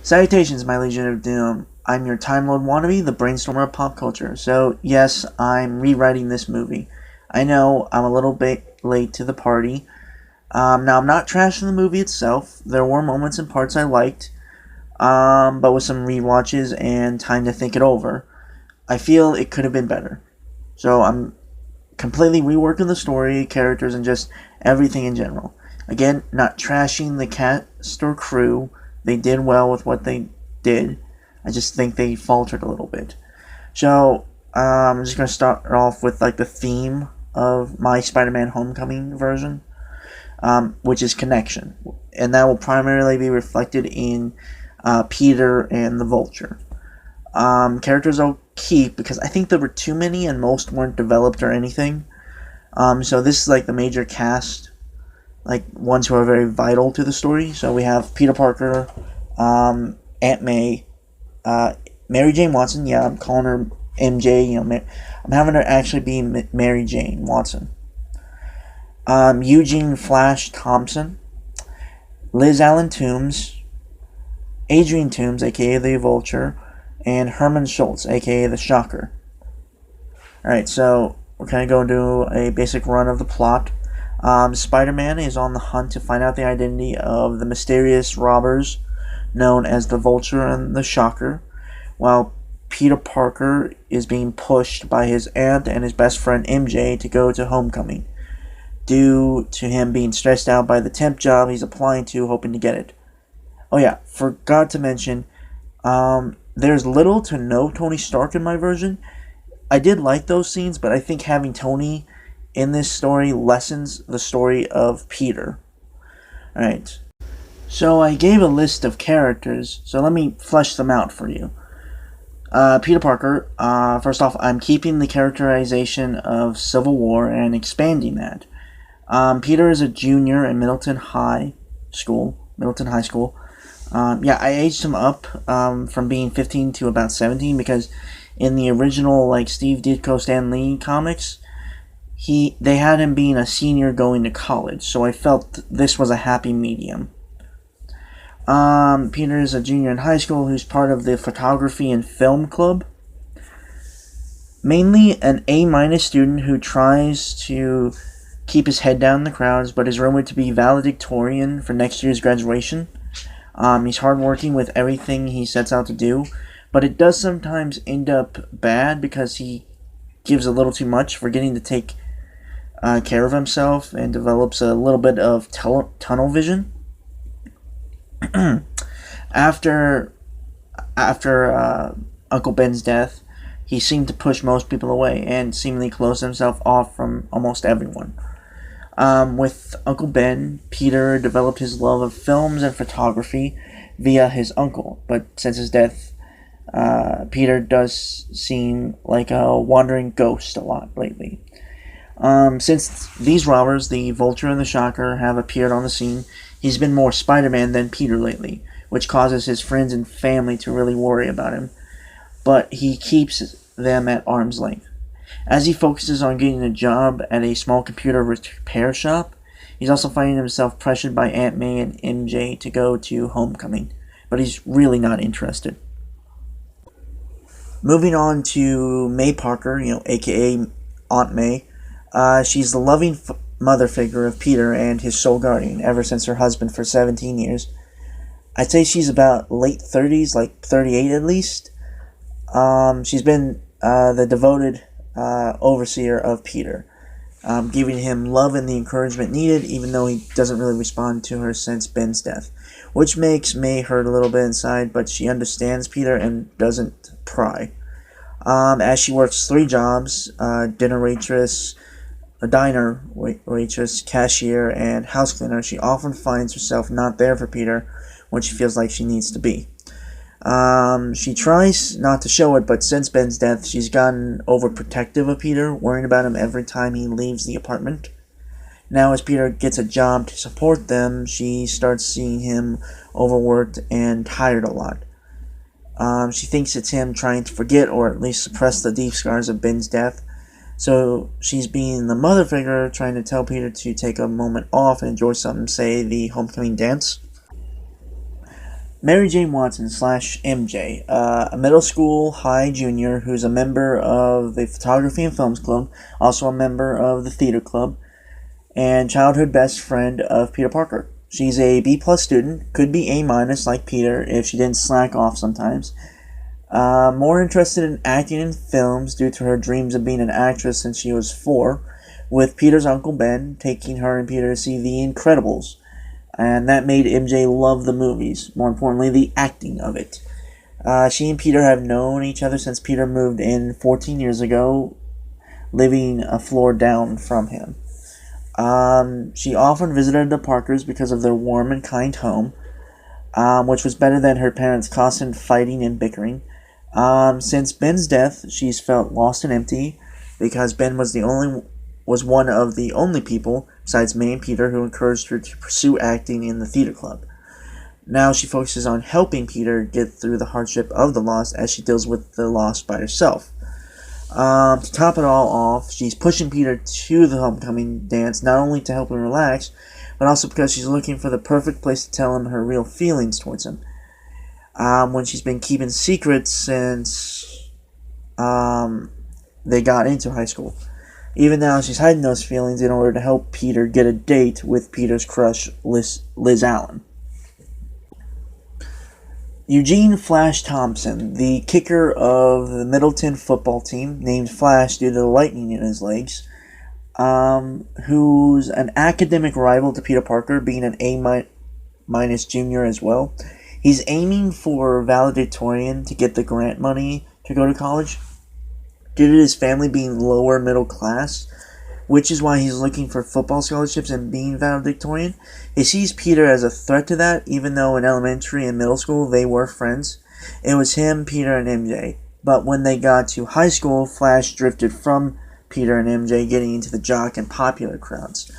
Salutations, my Legion of Doom. I'm your Time Lord wannabe, the Brainstormer of pop culture. So, yes, I'm rewriting this movie. I know I'm a little bit late to the party. Now, I'm not trashing the movie itself. There were moments and parts I liked, but with some rewatches and time to think it over, I feel it could have been better. So, I'm completely reworking the story, characters, and just everything in general. Again, not trashing the cast or crew. They did well with what they did. I just think they faltered a little bit. So, I'm just going to start off with like the theme of my Spider-Man Homecoming version, which is connection. And that will primarily be reflected in Peter and the Vulture. Characters I'll keep because I think there were too many and most weren't developed or anything. So this is like the major cast, like ones who are very vital to the story. So we have Peter Parker, Aunt May, Mary Jane Watson. Yeah, I'm calling her MJ. I'm having her actually be Mary Jane Watson. Eugene Flash Thompson, Liz Allen Toombs, Adrian Toombs, aka the Vulture, and Herman Schultz, aka the Shocker. Alright, so we're going to go do a basic run of the plot. Spider-Man is on the hunt to find out the identity of the mysterious robbers known as the Vulture and the Shocker, while Peter Parker is being pushed by his aunt and his best friend MJ to go to Homecoming, due to him being stressed out by the temp job he's applying to, hoping to get it. Oh yeah, forgot to mention, there's little to no Tony Stark in my version. I did like those scenes, but I think having Tony in this story lessens the story of Peter. Alright, so I gave a list of characters, so let me flesh them out for you. Peter Parker, first off, I'm keeping the characterization of Civil War and expanding that. Peter is a junior in Middleton High School. I aged him up from being 15 to about 17 because in the original like Steve Ditko Stan Lee comics, they had him being a senior going to college, so I felt this was a happy medium. Peter is a junior in high school who's part of the photography and film club. Mainly an A- student who tries to keep his head down in the crowds, but is rumored to be valedictorian for next year's graduation. He's hardworking with everything he sets out to do, but it does sometimes end up bad because he gives a little too much, forgetting to take care of himself and develops a little bit of tunnel vision. After Uncle Ben's death, he seemed to push most people away and seemingly closed himself off from almost everyone. With Uncle Ben, Peter developed his love of films and photography via his uncle, but since his death, Peter does seem like a wandering ghost a lot lately. Since these robbers, the Vulture and the Shocker, have appeared on the scene, he's been more Spider-Man than Peter lately, which causes his friends and family to really worry about him, but he keeps them at arm's length. As he focuses on getting a job at a small computer repair shop, he's also finding himself pressured by Aunt May and MJ to go to Homecoming, but he's really not interested. Moving on to May Parker, aka Aunt May. She's the loving mother figure of Peter and his sole guardian ever since her husband for 17 years. I'd say she's about late 30s, like 38 at least. She's been the devoted overseer of Peter, giving him love and the encouragement needed, even though he doesn't really respond to her since Ben's death, which makes May hurt a little bit inside, but she understands Peter and doesn't pry. As she works 3 jobs, dinner waitress, a diner waitress, cashier, and house cleaner, she often finds herself not there for Peter when she feels like she needs to be. She tries not to show it, but since Ben's death, she's gotten overprotective of Peter, worrying about him every time he leaves the apartment. Now, as Peter gets a job to support them, she starts seeing him overworked and tired a lot. She thinks it's him trying to forget or at least suppress the deep scars of Ben's death. So she's being the mother figure, trying to tell Peter to take a moment off and enjoy something, say the homecoming dance. Mary Jane Watson slash MJ, a middle school high junior who's a member of the Photography and Films Club, also a member of the theater club, and childhood best friend of Peter Parker. She's a B plus student, could be A minus like Peter if she didn't slack off sometimes. More interested in acting in films due to her dreams of being an actress since she was 4, with Peter's Uncle Ben taking her and Peter to see The Incredibles. And that made MJ love the movies, more importantly, the acting of it. She and Peter have known each other since Peter moved in 14 years ago, living a floor down from him. She often visited the Parkers because of their warm and kind home, which was better than her parents' constant fighting and bickering. Since Ben's death, she's felt lost and empty because Ben was one of the only people, besides May and Peter, who encouraged her to pursue acting in the theater club. Now she focuses on helping Peter get through the hardship of the loss as she deals with the loss by herself. To top it all off, she's pushing Peter to the homecoming dance, not only to help him relax, but also because she's looking for the perfect place to tell him her real feelings towards him. When she's been keeping secrets since they got into high school. Even now, she's hiding those feelings in order to help Peter get a date with Peter's crush, Liz Allen. Eugene Flash Thompson, the kicker of the Middleton football team, named Flash due to the lightning in his legs, who's an academic rival to Peter Parker, being an A- junior as well. He's aiming for valedictorian to get the grant money to go to college, due to his family being lower middle class, which is why he's looking for football scholarships and being valedictorian. He sees Peter as a threat to that, even though in elementary and middle school they were friends. It was him, Peter, and MJ. But when they got to high school, Flash drifted from Peter and MJ, getting into the jock and popular crowds.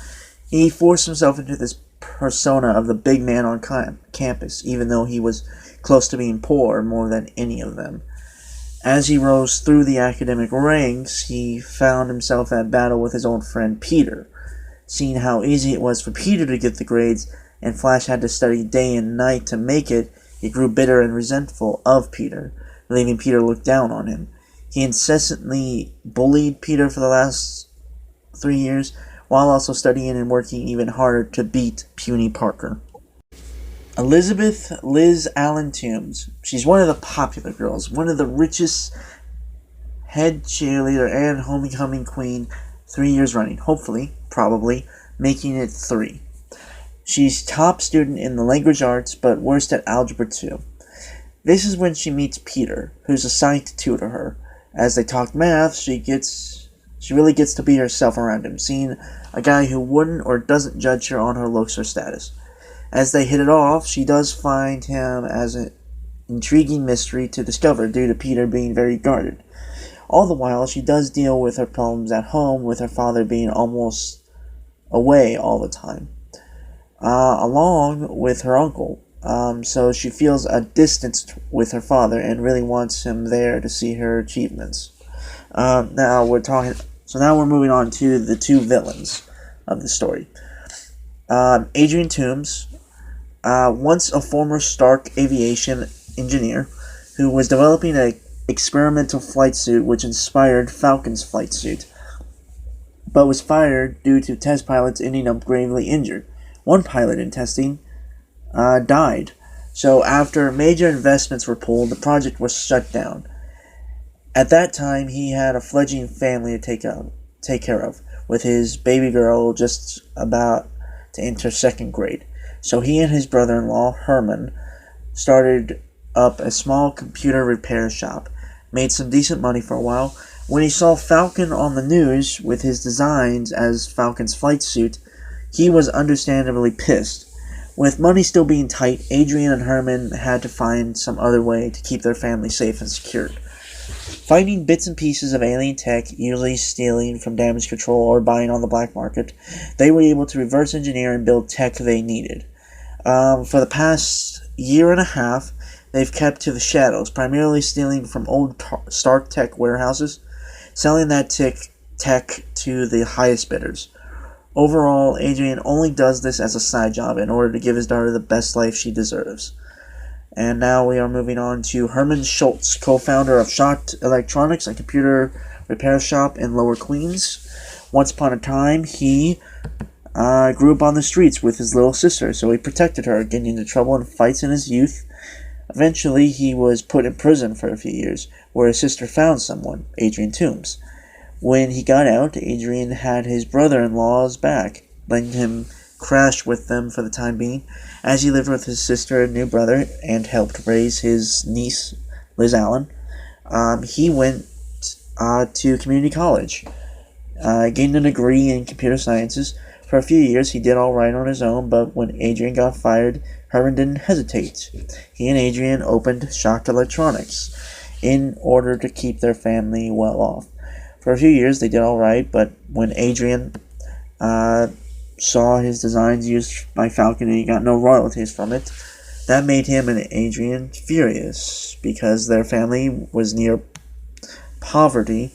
He forced himself into this persona of the big man on campus, even though he was close to being poor more than any of them. As he rose through the academic ranks, he found himself at battle with his old friend Peter. Seeing how easy it was for Peter to get the grades, and Flash had to study day and night to make it, he grew bitter and resentful of Peter, leaving Peter look down on him. He incessantly bullied Peter for the last 3 years, while also studying and working even harder to beat puny Parker. Elizabeth Liz Allen Toombs. She's one of the popular girls, one of the richest, head cheerleader and homecoming queen 3 years running, hopefully, probably, making it 3. She's top student in the language arts, but worst at Algebra 2. This is when she meets Peter, who's assigned to tutor her. As they talk math, she really gets to be herself around him, seeing a guy who wouldn't or doesn't judge her on her looks or status. As they hit it off, she does find him as an intriguing mystery to discover due to Peter being very guarded. All the while, she does deal with her problems at home, with her father being almost away all the time, along with her uncle. So she feels a distance with her father and really wants him there to see her achievements. Now we're moving on to the 2 villains of the story. Adrian Toombs, once a former Stark aviation engineer who was developing an experimental flight suit which inspired Falcon's flight suit, but was fired due to test pilots ending up gravely injured. One pilot in testing died, so after major investments were pulled, the project was shut down. At that time, he had a fledgling family to take care of, with his baby girl just about to enter 2nd grade. So he and his brother-in-law, Herman, started up a small computer repair shop, made some decent money for a while. When he saw Falcon on the news with his designs as Falcon's flight suit, he was understandably pissed. With money still being tight, Adrian and Herman had to find some other way to keep their family safe and secured. Finding bits and pieces of alien tech, usually stealing from damage control or buying on the black market, they were able to reverse engineer and build tech they needed. For the past year and a half, they've kept to the shadows, primarily stealing from old Stark Tech warehouses, selling that tech to the highest bidders. Overall, Adrian only does this as a side job in order to give his daughter the best life she deserves. And now we are moving on to Herman Schultz, co-founder of Shocked Electronics, a computer repair shop in Lower Queens. Once upon a time, he grew up on the streets with his little sister, so he protected her, getting into trouble in fights in his youth. Eventually, he was put in prison for a few years, where his sister found someone, Adrian Toombs. When he got out, Adrian had his brother-in-law's back, letting him crash with them for the time being, as he lived with his sister and new brother and helped raise his niece, Liz Allen. He went to community college, gained a degree in computer sciences. For a few years, he did all right on his own, but when Adrian got fired, Herman didn't hesitate. He and Adrian opened Shocked Electronics in order to keep their family well off. For a few years, they did all right, but when Adrian saw his designs used by Falcon and he got no royalties from it, that made him and Adrian furious because their family was near poverty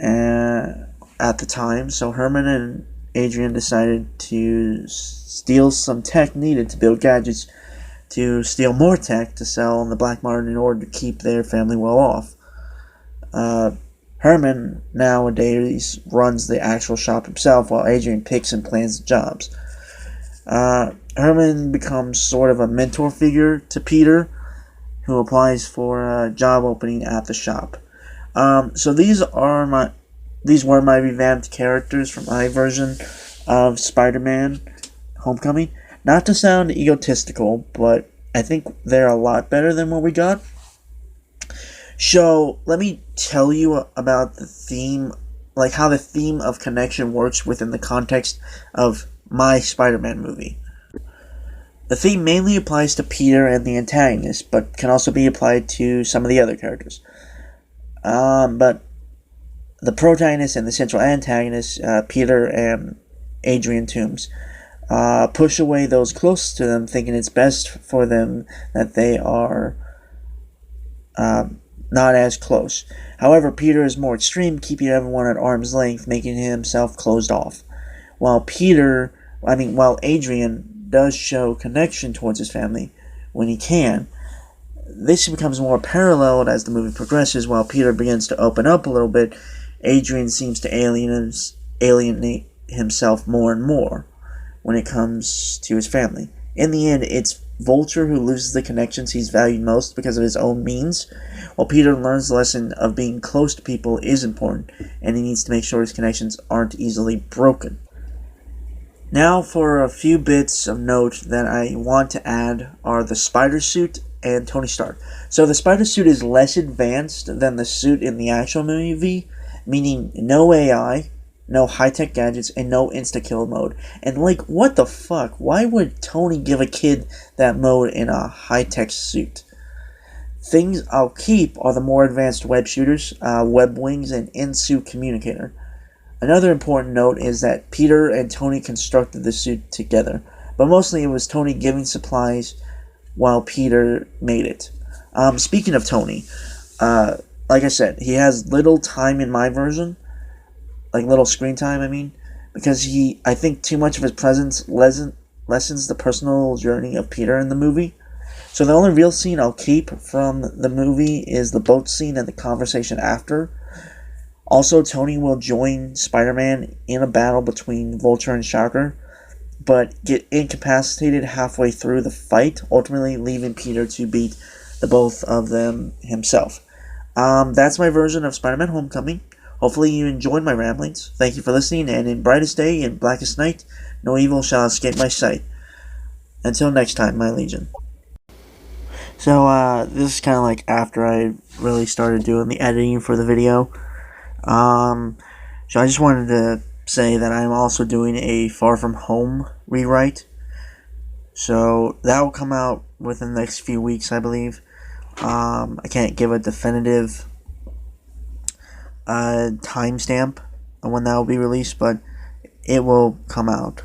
at the time. So Herman and Adrian decided to steal some tech needed to build gadgets, to steal more tech to sell on the black market in order to keep their family well off. Herman nowadays runs the actual shop himself, while Adrian picks and plans the jobs. Herman becomes sort of a mentor figure to Peter, who applies for a job opening at the shop. So these were my revamped characters from my version of Spider-Man Homecoming. Not to sound egotistical, but I think they're a lot better than what we got. So, let me tell you about the theme, like how the theme of connection works within the context of my Spider-Man movie. The theme mainly applies to Peter and the antagonist, but can also be applied to some of the other characters. But the protagonist and the central antagonist, Peter and Adrian Toombs, push away those closest to them, thinking it's best for them that they are not as close. However, Peter is more extreme, keeping everyone at arm's length, making himself closed off. While Adrian does show connection towards his family when he can, this becomes more paralleled as the movie progresses. While Peter begins to open up a little bit, Adrian seems to alienate himself more and more when it comes to his family. In the end, it's Vulture who loses the connections he's valued most because of his own means, while Peter learns the lesson of being close to people is important, and he needs to make sure his connections aren't easily broken. Now for a few bits of note that I want to add are the spider suit and Tony Stark. So the spider suit is less advanced than the suit in the actual movie, meaning no AI, no high-tech gadgets, and no insta-kill mode. And what the fuck? Why would Tony give a kid that mode in a high-tech suit? Things I'll keep are the more advanced web shooters, web wings, and in-suit communicator. Another important note is that Peter and Tony constructed the suit together, but mostly it was Tony giving supplies while Peter made it. Speaking of Tony, like I said, he has little time in my version, like little screen time, because I think too much of his presence lessens the personal journey of Peter in the movie. So the only real scene I'll keep from the movie is the boat scene and the conversation after. Also, Tony will join Spider-Man in a battle between Vulture and Shocker, but get incapacitated halfway through the fight, ultimately leaving Peter to beat the both of them himself. That's my version of Spider-Man Homecoming. Hopefully you enjoyed my ramblings. Thank you for listening, and in brightest day and blackest night, no evil shall escape my sight. Until next time, my legion. So, this is kind of like after I really started doing the editing for the video. So I just wanted to say that I'm also doing a Far From Home rewrite. So that will come out within the next few weeks, I believe. I can't give a definitive timestamp on when that will be released, but it will come out.